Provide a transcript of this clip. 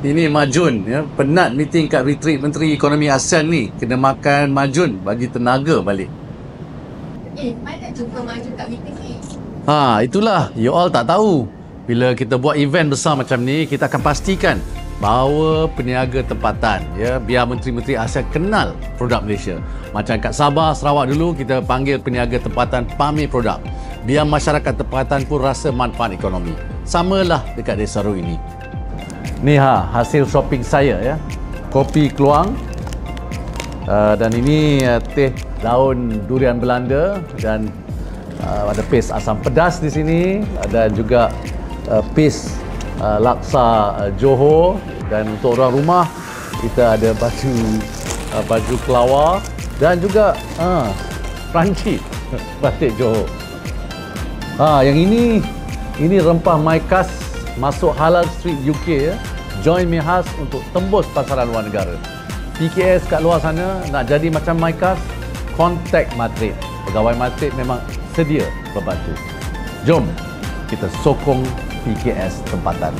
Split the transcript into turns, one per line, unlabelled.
Ini Majun ya, penat meeting kat retreat Menteri Ekonomi ASEAN ni, kena makan Majun bagi tenaga balik.
Mana jumpa Majun kat meeting ni?
Itulah, you all tak tahu. Bila kita buat event besar macam ni, kita akan pastikan bahawa peniaga tempatan ya, biar menteri-menteri ASEAN kenal produk Malaysia. Macam kat Sabah, Sarawak dulu kita panggil peniaga tempatan pamer produk. Biar masyarakat tempatan pun rasa manfaat ekonomi. Samalah dekat Desa Ru ini. Ni hasil shopping saya ya. Kopi Keluang. Dan ini teh daun durian Belanda dan ada paste asam pedas di sini dan juga paste laksa Johor, dan untuk orang rumah kita ada baju kelawar dan juga Perancis batik Johor. Yang ini rempah my khas masuk Halal Street UK ya. Join me khas untuk tembus pasaran luar negara. PKS kat luar sana nak jadi macam my khas, contact Madrid. Pegawai Madrid memang sedia membantu. Jom kita sokong PKS tempatan.